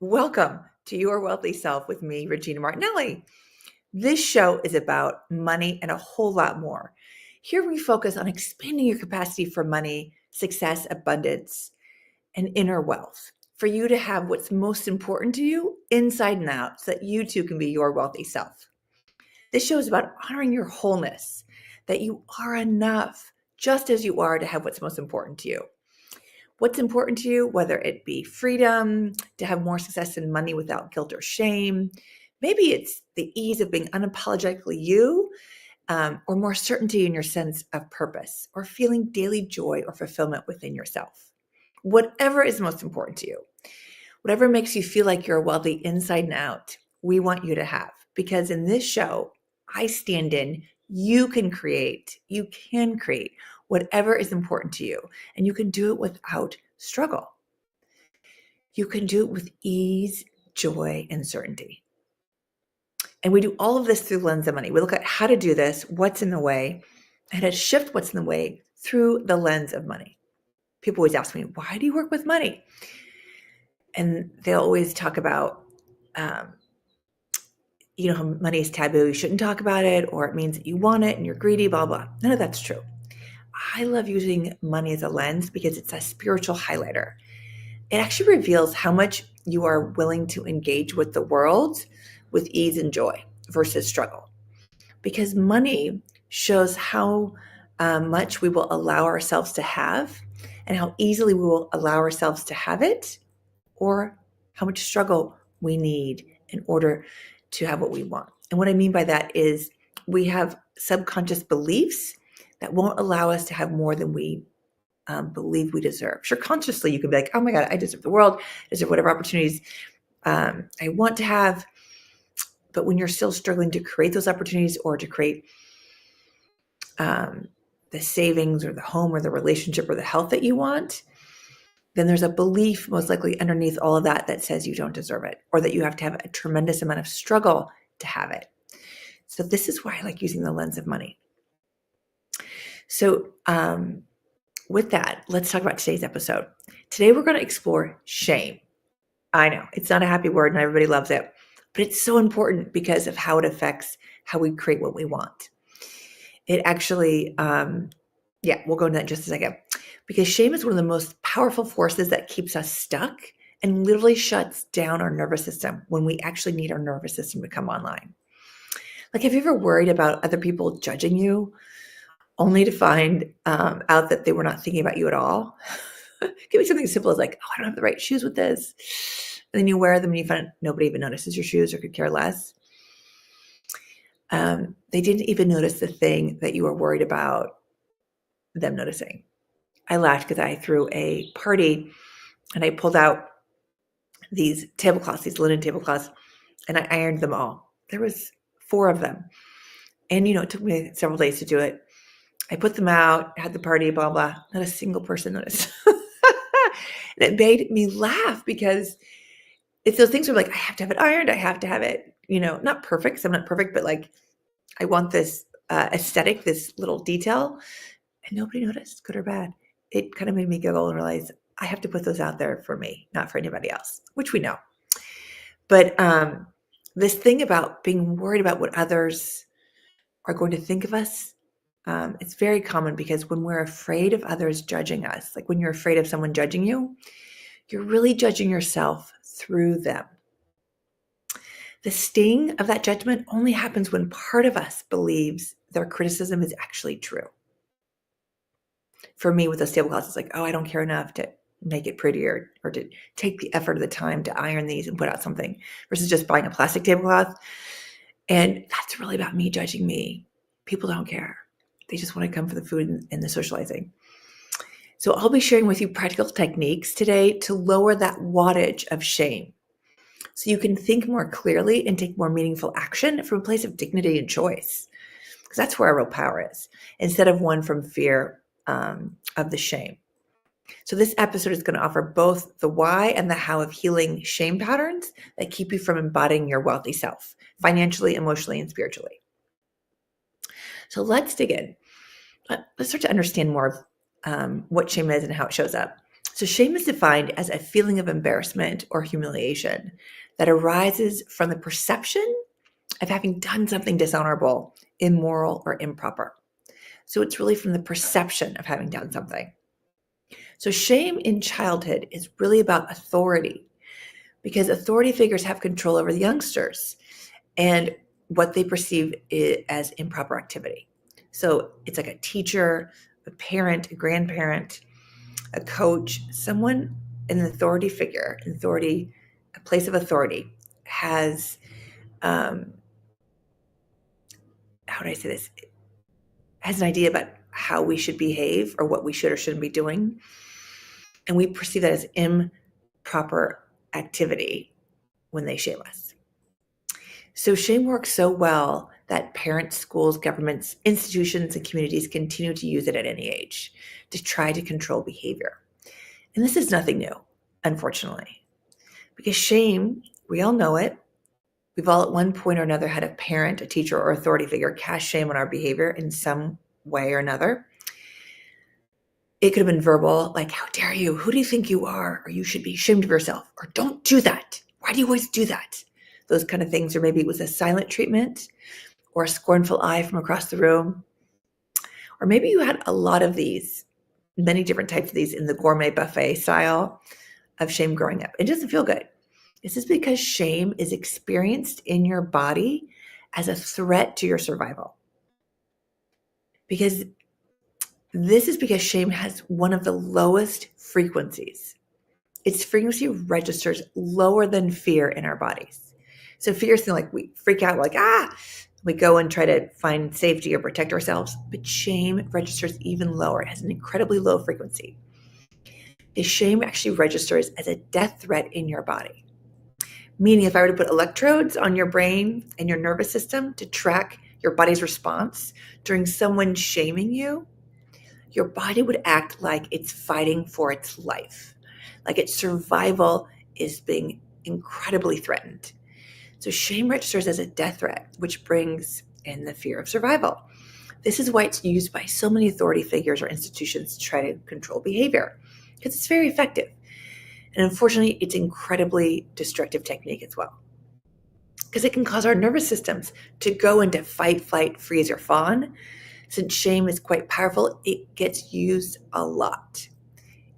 Welcome to Your Wealthy Self with me, Regina Martinelli. This show is about money and a whole lot more. Here we focus on expanding your capacity for money, success, abundance, and inner wealth for you to have what's most important to you inside and out so that you too can be your wealthy self. This show is about honoring your wholeness, that you are enough just as you are to have what's most important to you. What's important to you, whether it be freedom, to have more success in money without guilt or shame. Maybe it's the ease of being unapologetically you, or more certainty in your sense of purpose, or feeling daily joy or fulfillment within yourself. Whatever is most important to you, whatever makes you feel like you're wealthy inside and out, we want you to have. Because in this show, I stand in, you can create whatever is important to you, and you can do it without struggle. You can do it with ease, joy, and certainty. And we do all of this through the lens of money. We look at how to do this, what's in the way, and how to shift what's in the way through the lens of money. People always ask me, why do you work with money? And they'll always talk about, how money is taboo. You shouldn't talk about it, or it means that you want it and you're greedy, blah, blah. None of that's true. I love using money as a lens because it's a spiritual highlighter. It actually reveals how much you are willing to engage with the world with ease and joy versus struggle. Because money shows how much we will allow ourselves to have and how easily we will allow ourselves to have it, or how much struggle we need in order to have what we want. And what I mean by that is we have subconscious beliefs that won't allow us to have more than we believe we deserve. Sure, consciously you can be like, oh my God, I deserve the world, I deserve whatever opportunities I want to have. But when you're still struggling to create those opportunities or to create the savings or the home or the relationship or the health that you want, then there's a belief most likely underneath all of that that says you don't deserve it, or that you have to have a tremendous amount of struggle to have it. So this is why I like using the lens of money. So with that, let's talk about today's episode. Today we're going to explore shame. I know it's not a happy word and everybody loves it, but it's so important because of how it affects how we create what we want. It actually, we'll go into that in just a second. Because shame is one of the most powerful forces that keeps us stuck and literally shuts down our nervous system when we actually need our nervous system to come online. Like, have you ever worried about other people judging you only to find out that they were not thinking about you at all? Give me something simple as like, oh, I don't have the right shoes with this. And then you wear them and you find nobody even notices your shoes or could care less. They didn't even notice the thing that you were worried about them noticing. I laughed because I threw a party and I pulled out these tablecloths, these linen tablecloths, and I ironed them all. There was 4 of them. And, it took me several days to do it. I put them out, had the party, blah, blah. Not a single person noticed. And it made me laugh because it's those things where like, I have to have it ironed. I have to have it, not perfect because I'm not perfect, but like I want this aesthetic, this little detail. And nobody noticed, good or bad. It kind of made me giggle and realize I have to put those out there for me, not for anybody else, which we know. But this thing about being worried about what others are going to think of us, it's very common because when we're afraid of others judging us, like when you're afraid of someone judging you, you're really judging yourself through them. The sting of that judgment only happens when part of us believes their criticism is actually true. For me with those tablecloths, it's like, oh, I don't care enough to make it prettier or to take the effort of the time to iron these and put out something versus just buying a plastic tablecloth. And that's really about me judging me. People don't care. They just want to come for the food and the socializing. So I'll be sharing with you practical techniques today to lower that wattage of shame so you can think more clearly and take more meaningful action from a place of dignity and choice. Because that's where our real power is, instead of one from fear of the shame. So this episode is going to offer both the why and the how of healing shame patterns that keep you from embodying your wealthy self, financially, emotionally, and spiritually. So let's dig in. Let's start to understand more of what shame is and how it shows up. So shame is defined as a feeling of embarrassment or humiliation that arises from the perception of having done something dishonorable, immoral, or improper. So it's really from the perception of having done something. So shame in childhood is really about authority because authority figures have control over the youngsters and what they perceive as improper activity. So it's like a teacher, a parent, a grandparent, a coach, someone, an authority figure, a place of authority has, how do I say this? Has an idea about how we should behave or what we should or shouldn't be doing. And we perceive that as improper activity when they shame us. So shame works so well that parents, schools, governments, institutions, and communities continue to use it at any age to try to control behavior. And this is nothing new, unfortunately, because shame, we all know it. We've all at one point or another had a parent, a teacher, or authority figure cast shame on our behavior in some way or another. It could have been verbal, like, how dare you? Who do you think you are? Or you should be ashamed of yourself. Or don't do that. Why do you always do that? Those kind of things. Or maybe it was a silent treatment or a scornful eye from across the room. Or maybe you had a lot of these, many different types of these in the gourmet buffet style of shame growing up. It doesn't feel good. This is because shame is experienced in your body as a threat to your survival. Because shame has one of the lowest frequencies. Its frequency registers lower than fear in our bodies. So fear is like we freak out, like, we go and try to find safety or protect ourselves. But shame registers even lower. It has an incredibly low frequency. Shame actually registers as a death threat in your body. Meaning if I were to put electrodes on your brain and your nervous system to track your body's response during someone shaming you, your body would act like it's fighting for its life, like its survival is being incredibly threatened. So shame registers as a death threat, which brings in the fear of survival. This is why it's used by so many authority figures or institutions to try to control behavior, because it's very effective. And unfortunately, it's an incredibly destructive technique as well, because it can cause our nervous systems to go into fight, flight, freeze, or fawn. Since shame is quite powerful, it gets used a lot.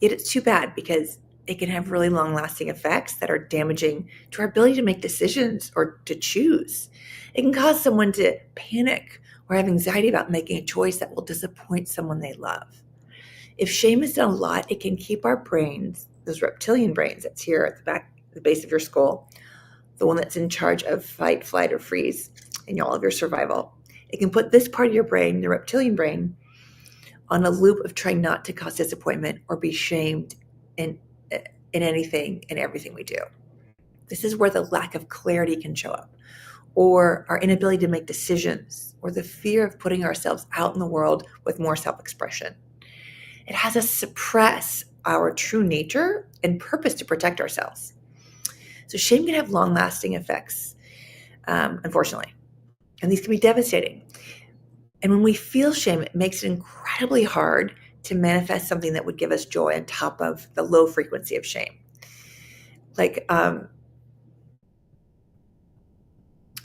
Yet it's too bad because it can have really long-lasting effects that are damaging to our ability to make decisions or to choose. It can cause someone to panic or have anxiety about making a choice that will disappoint someone they love. If shame is done a lot, it can keep our brains, those reptilian brains that's here at the back, the base of your skull, the one that's in charge of fight, flight, or freeze in all of your survival. It can put this part of your brain, the reptilian brain, on a loop of trying not to cause disappointment or be shamed in anything and everything we do. This is where the lack of clarity can show up, or our inability to make decisions, or the fear of putting ourselves out in the world with more self-expression. It has us suppress our true nature and purpose to protect ourselves. So shame can have long-lasting effects, unfortunately, and these can be devastating. And when we feel shame, it makes it incredibly hard to manifest something that would give us joy on top of the low frequency of shame. Like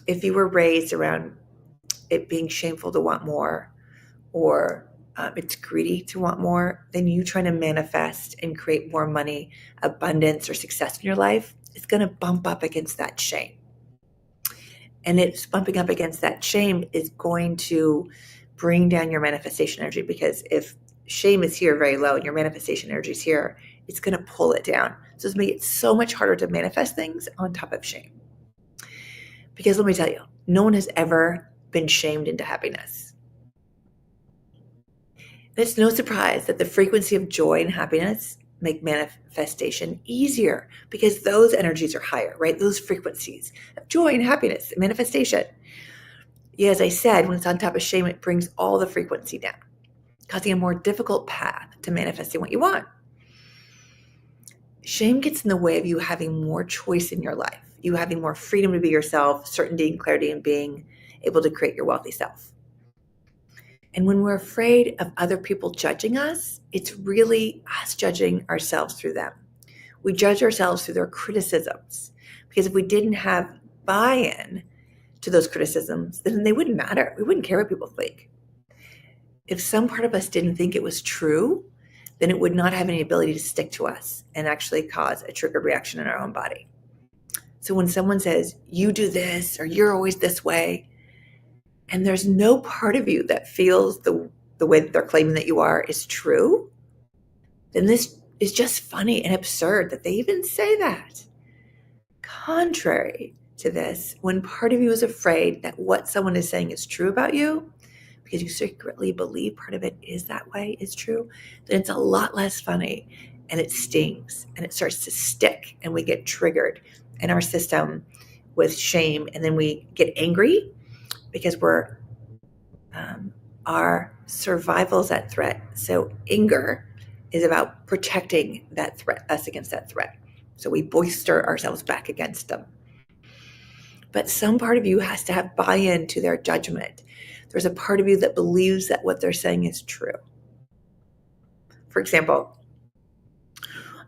if you were raised around it being shameful to want more, or it's greedy to want more, then you trying to manifest and create more money, abundance, or success in your life is going to bump up against that shame. And it's bumping up against that shame is going to bring down your manifestation energy, because if shame is here very low and your manifestation energy is here, it's going to pull it down. So it's making it so much harder to manifest things on top of shame. Because let me tell you, no one has ever been shamed into happiness. And it's no surprise that the frequency of joy and happiness make manifestation easier, because those energies are higher, right? Those frequencies of joy and happiness and manifestation. Yeah, as I said, when it's on top of shame, it brings all the frequency down, causing a more difficult path to manifesting what you want. Shame gets in the way of you having more choice in your life, you having more freedom to be yourself, certainty and clarity, and being able to create your wealthy self. And when we're afraid of other people judging us, it's really us judging ourselves through them. We judge ourselves through their criticisms, because if we didn't have buy-in to those criticisms, then they wouldn't matter. We wouldn't care what people think. If some part of us didn't think it was true, then it would not have any ability to stick to us and actually cause a triggered reaction in our own body. So when someone says, you do this, or you're always this way, and there's no part of you that feels the way that they're claiming that you are is true, then this is just funny and absurd that they even say that. Contrary to this, when part of you is afraid that what someone is saying is true about you, because you secretly believe part of it is that way, is true, then it's a lot less funny, and it stings, and it starts to stick, and we get triggered in our system with shame, and then we get angry because our survival is at threat. So anger is about protecting that threat, us against that threat. So we bolster ourselves back against them. But some part of you has to have buy-in to their judgment. There's a part of you that believes that what they're saying is true. For example,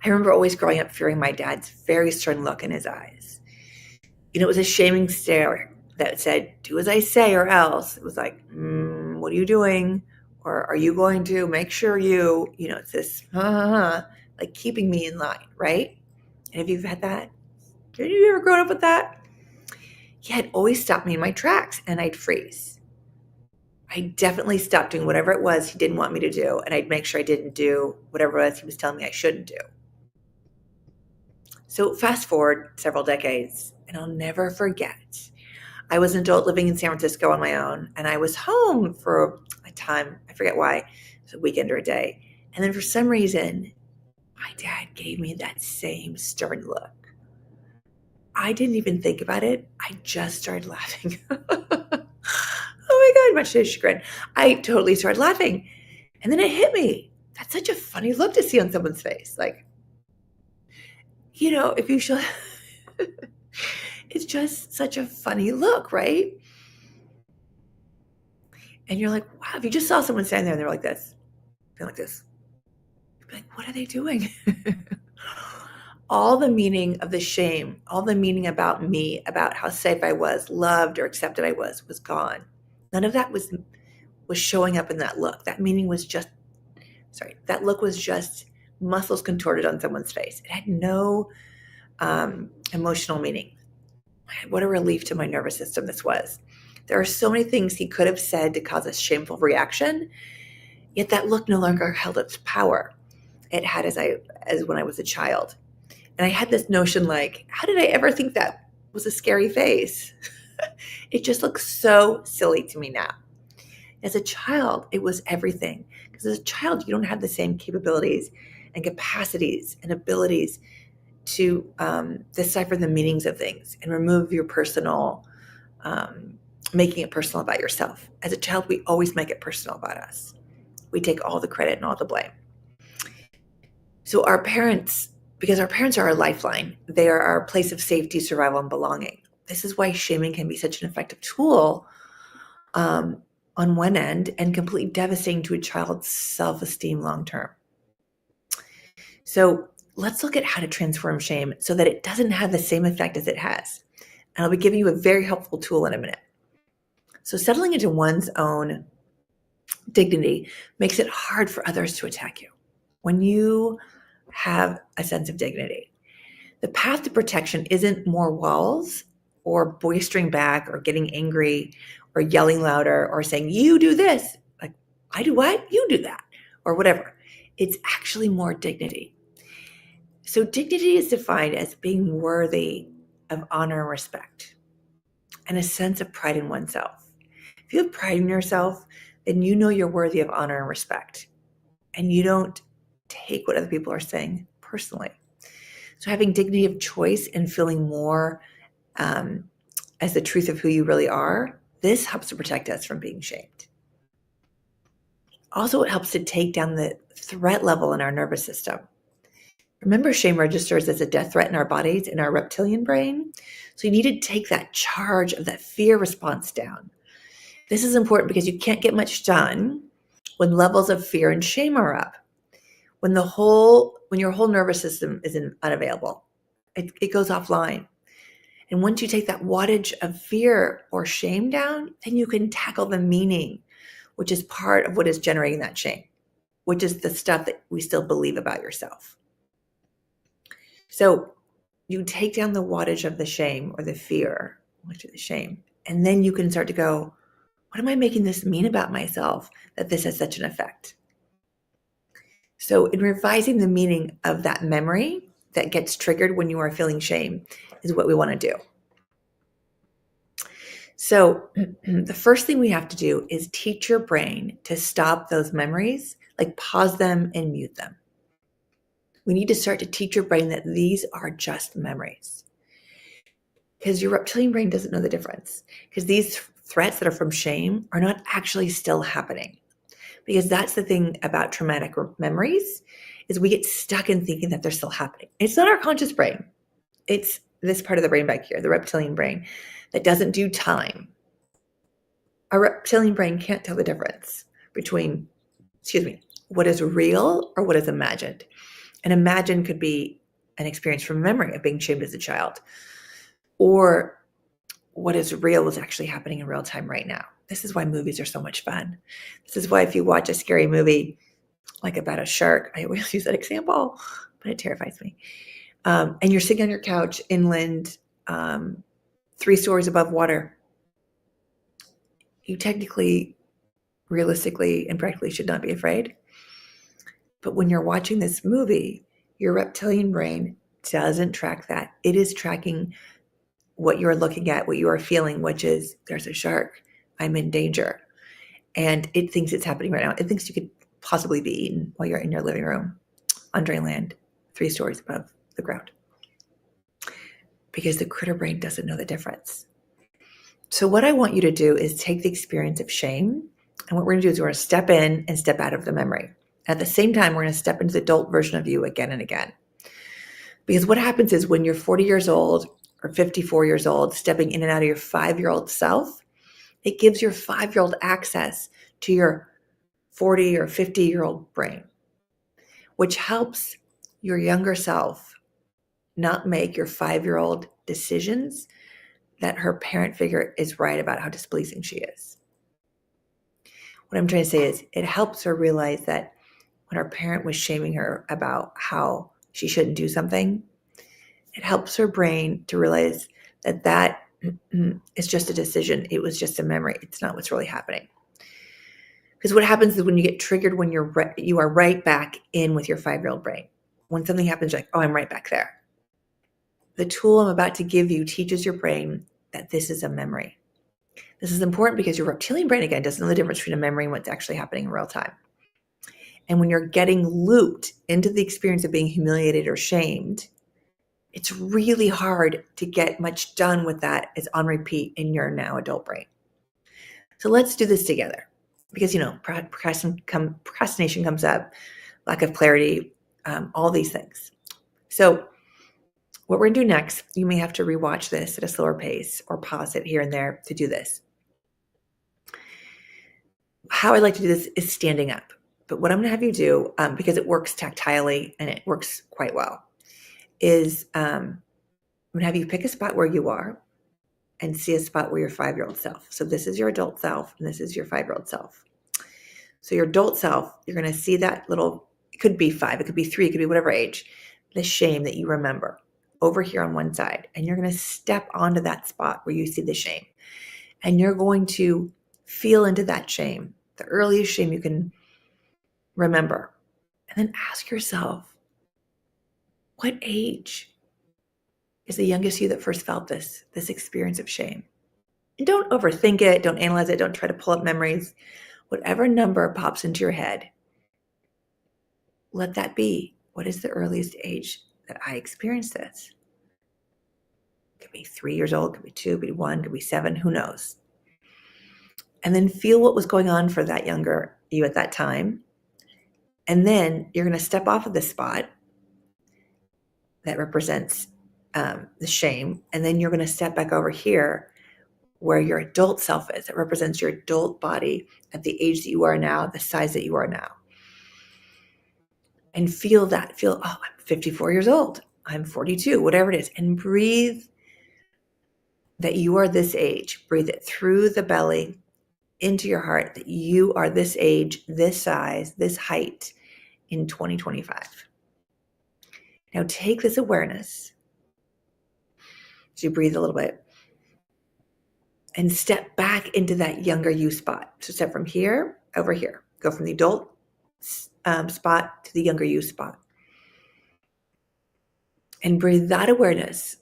I remember always growing up fearing my dad's very stern look in his eyes. It was a shaming stare that said, do as I say or else. It was like, what are you doing? Or are you going to make sure it's this, like keeping me in line, right? And have you had that? Have you ever grown up with that? Yeah, it always stopped me in my tracks and I'd freeze. I definitely stopped doing whatever it was he didn't want me to do, and I'd make sure I didn't do whatever it was he was telling me I shouldn't do. So fast forward several decades, and I'll never forget. I was an adult living in San Francisco on my own, and I was home for a time. I forget why. It was a weekend or a day. And then for some reason, my dad gave me that same stern look. I didn't even think about it. I just started laughing. Oh my God, much to his chagrin. I totally started laughing. And then it hit me. That's such a funny look to see on someone's face. Like, if you show, it's just such a funny look, right? And you're like, wow, if you just saw someone standing there and they're like this, like this, you'd be like, what are they doing? All the meaning of the shame, all the meaning about me, about how safe I was, loved or accepted I was gone. None of that was showing up in that look. That meaning was that look was just muscles contorted on someone's face. It had no emotional meaning. What a relief to my nervous system this was. There are so many things he could have said to cause a shameful reaction, yet that look no longer held its power it had as when I was a child. And I had this notion like, how did I ever think that was a scary face? It just looks so silly to me now. As a child, it was everything. Because as a child, you don't have the same capabilities and capacities and abilities to decipher the meanings of things and remove your personal, making it personal about yourself. As a child, we always make it personal about us. We take all the credit and all the blame. So because our parents are our lifeline, they are our place of safety, survival, and belonging. This is why shaming can be such an effective tool on one end and completely devastating to a child's self-esteem long-term. So let's look at how to transform shame so that it doesn't have the same effect as it has. And I'll be giving you a very helpful tool in a minute. So settling into one's own dignity makes it hard for others to attack you. When you have a sense of dignity, the path to protection isn't more walls or boistering back or getting angry or yelling louder or saying, you do this. Like, I do what? You do that. Or whatever. It's actually more dignity. So dignity is defined as being worthy of honor and respect and a sense of pride in oneself. If you have pride in yourself, then you know you're worthy of honor and respect. And you don't take what other people are saying personally. So having dignity of choice and feeling more as the truth of who you really are, this helps to protect us from being shamed. Also, it helps to take down the threat level in our nervous system. Remember, shame registers as a death threat in our bodies, in our reptilian brain. So you need to take that charge of that fear response down. This is important because you can't get much done when levels of fear and shame are up, when your whole nervous system is unavailable. It goes offline. And once you take that wattage of fear or shame down, then you can tackle the meaning, which is part of what is generating that shame, which is the stuff that we still believe about yourself. So you take down the wattage of the shame or the fear, which is the shame, and then you can start to go, what am I making this mean about myself that this has such an effect? So in revising the meaning of that memory that gets triggered when you are feeling shame is what we want to do. So the first thing we have to do is teach your brain to stop those memories, like pause them and mute them. We need to start to teach your brain that these are just memories. Because your reptilian brain doesn't know the difference. Because these threats that are from shame are not actually still happening. Because that's the thing about traumatic memories, is we get stuck in thinking that they're still happening. It's not our conscious brain. It's this part of the brain back here, the reptilian brain, that doesn't do time. Our reptilian brain can't tell the difference between, what is real or what is imagined. And imagined could be an experience from memory of being shamed as a child, or what is real is actually happening in real time right now. This is why movies are so much fun. This is why if you watch a scary movie, like about a shark, I always use that example, but it terrifies me. And you're sitting on your couch inland, 3 stories above water. You technically, realistically, and practically should not be afraid. But when you're watching this movie, your reptilian brain doesn't track that. It is tracking what you're looking at, what you are feeling, which is there's a shark, I'm in danger. And it thinks it's happening right now. It thinks you could possibly be eaten while you're in your living room on dry land, 3 stories above the ground. Because the critter brain doesn't know the difference. So what I want you to do is take the experience of shame, and what we're going to do is we're going to step in and step out of the memory. At the same time, we're going to step into the adult version of you again and again. Because what happens is when you're 40 years old or 54 years old, stepping in and out of your 5-year-old self, it gives your 5-year-old access to your 40 or 50-year-old brain, which helps your younger self not make your 5-year-old decisions that her parent figure is right about how displeasing she is. What I'm trying to say is it helps her realize that when her parent was shaming her about how she shouldn't do something, it helps her brain to realize that that is just a decision. It was just a memory. It's not what's really happening. Because what happens is when you get triggered, when you are right back in with your 5-year-old brain. When something happens, you're like, oh, I'm right back there. The tool I'm about to give you teaches your brain that this is a memory. This is important because your reptilian brain, again, doesn't know the difference between a memory and what's actually happening in real time. And when you're getting looped into the experience of being humiliated or shamed, it's really hard to get much done with that. It's on repeat in your now adult brain. So let's do this together. Because, procrastination comes up, lack of clarity, all these things. So what we're going to do next, you may have to rewatch this at a slower pace or pause it here and there to do this. How I like to do this is standing up. But what I'm going to have you do, because it works tactilely and it works quite well, is I'm going to have you pick a spot where you are and see a spot where your 5-year-old self. So this is your adult self and this is your 5-year-old self. So your adult self, you're going to see that little, it could be 5, it could be 3, it could be whatever age, the shame that you remember over here on one side. And you're going to step onto that spot where you see the shame. And you're going to feel into that shame, the earliest shame you can remember. And then ask yourself, what age is the youngest you that first felt this experience of shame? And don't overthink it. Don't analyze it. Don't try to pull up memories. Whatever number pops into your head, let that be. What is the earliest age that I experienced this? It could be 3 years old, could be 2, could be 1, could be 7, who knows? And then feel what was going on for that younger you at that time. And then you're going to step off of the spot that represents the shame. And then you're going to step back over here where your adult self is. It represents your adult body at the age that you are now, the size that you are now. And feel that. Feel, oh, I'm 54 years old. I'm 42, whatever it is. And breathe that you are this age. Breathe it through the belly into your heart that you are this age, this size, this height in 2025. Now take this awareness as you breathe a little bit and step back into that younger you spot. So step from here over here. Go from the adult spot to the younger you spot. And breathe that awareness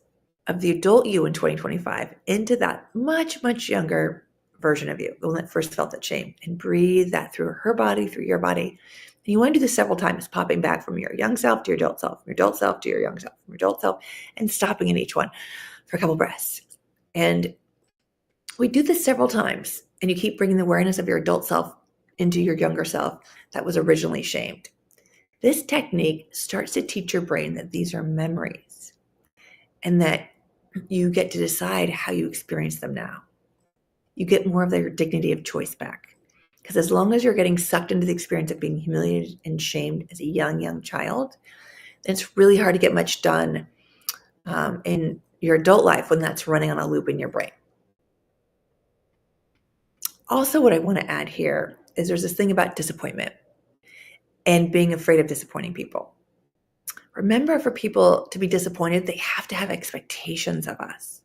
of the adult you in 2025 into that much, much younger version of you, the one that first felt that shame. And breathe that through her body, through your body. And you want to do this several times, popping back from your young self to your adult self, from your adult self to your young self, from your adult self, and stopping in each one for a couple breaths. And we do this several times, and you keep bringing the awareness of your adult self into your younger self that was originally shamed. This technique starts to teach your brain that these are memories and that you get to decide how you experience them now. You get more of their dignity of choice back. Because as long as you're getting sucked into the experience of being humiliated and shamed as a young child, then it's really hard to get much done in your adult life when that's running on a loop in your brain. Also, what I want to add here is there's this thing about disappointment and being afraid of disappointing people. Remember, for people to be disappointed, they have to have expectations of us.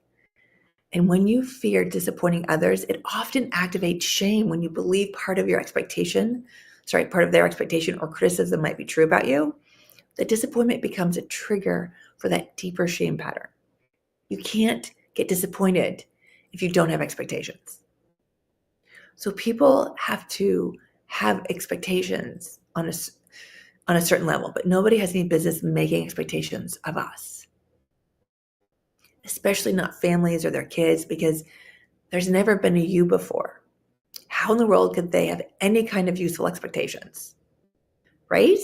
And when you fear disappointing others, it often activates shame when you believe part of their expectation or criticism might be true about you. The disappointment becomes a trigger for that deeper shame pattern. You can't get disappointed if you don't have expectations. So people have to have expectations on a certain level, but nobody has any business making expectations of us, especially not families or their kids, because there's never been a you before. How in the world could they have any kind of useful expectations? Right?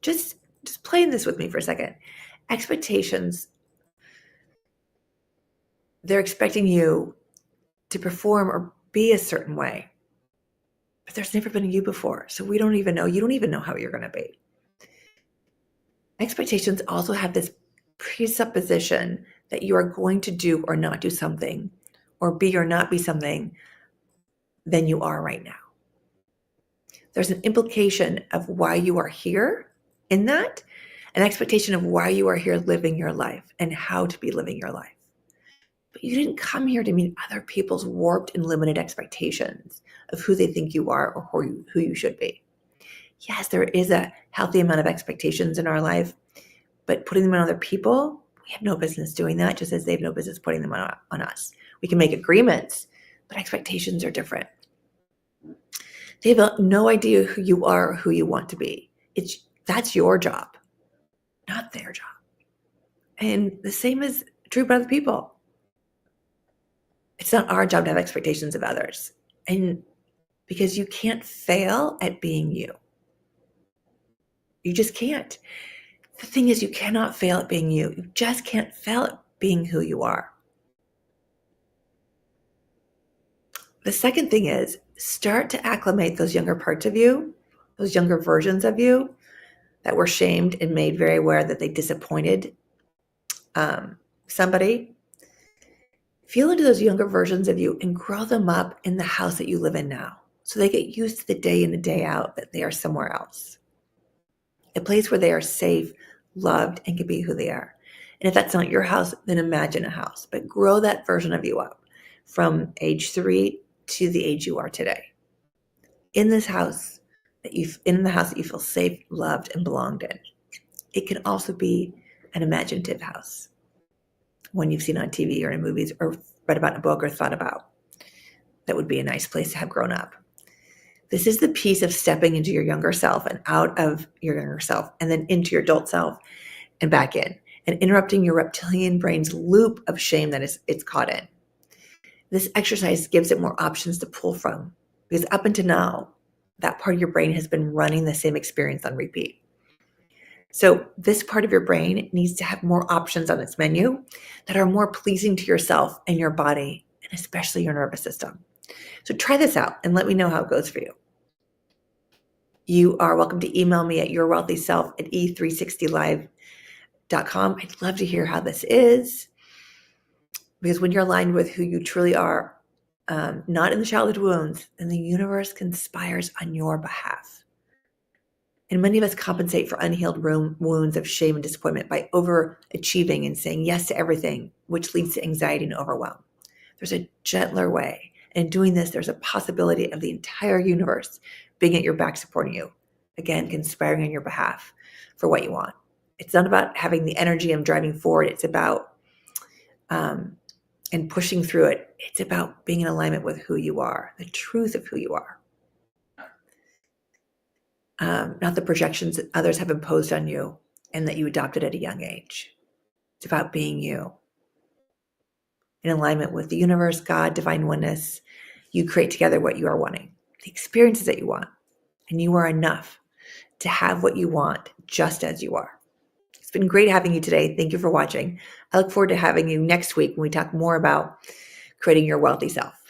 Just play this with me for a second. Expectations, they're expecting you to perform or be a certain way, but there's never been a you before. So you don't even know how you're going to be. Expectations also have this presupposition that you are going to do or not do something, or be or not be something than you are right now. There's an implication of why you are here in that, an expectation of why you are here living your life and how to be living your life. But you didn't come here to meet other people's warped and limited expectations of who they think you are or who you should be. Yes, there is a healthy amount of expectations in our life, but putting them on other people, we have no business doing that, just as they have no business putting them on us. We can make agreements, but expectations are different. They have no idea who you are or who you want to be. That's your job, not their job. And the same is true about other people. It's not our job to have expectations of others. And because you can't fail at being you. You just can't. The thing is, you cannot fail at being you. You just can't fail at being who you are. The second thing is, start to acclimate those younger parts of you, those younger versions of you that were shamed and made very aware that they disappointed somebody. Feel into those younger versions of you and grow them up in the house that you live in now, so they get used to the day in and day out that they are somewhere else. A place where they are safe, loved, and can be who they are. And if that's not your house, then imagine a house. But grow that version of you up from age 3 to the age you are today. In the house that you feel safe, loved, and belonged in. It can also be an imaginative house, one you've seen on TV or in movies or read about in a book or thought about. That would be a nice place to have grown up. This is the piece of stepping into your younger self and out of your younger self and then into your adult self and back in, and interrupting your reptilian brain's loop of shame that it's caught in. This exercise gives it more options to pull from, because up until now, that part of your brain has been running the same experience on repeat. So this part of your brain needs to have more options on its menu that are more pleasing to yourself and your body and especially your nervous system. So try this out and let me know how it goes for you. You are welcome to email me at yourwealthyself@e360live.com. I'd love to hear how this is, because when you're aligned with who you truly are, not in the childhood wounds, then the universe conspires on your behalf. And many of us compensate for unhealed wounds of shame and disappointment by overachieving and saying yes to everything, which leads to anxiety and overwhelm. There's a gentler way. And in doing this, there's a possibility of the entire universe being at your back supporting you. Again, conspiring on your behalf for what you want. It's not about having the energy of driving forward. It's about, and pushing through it. It's about being in alignment with who you are, the truth of who you are. Not the projections that others have imposed on you and that you adopted at a young age. It's about being you. In alignment with the universe, God, divine oneness, you create together what you are wanting, the experiences that you want, and you are enough to have what you want just as you are. It's been great having you today. Thank you for watching. I look forward to having you next week when we talk more about creating your wealthy self.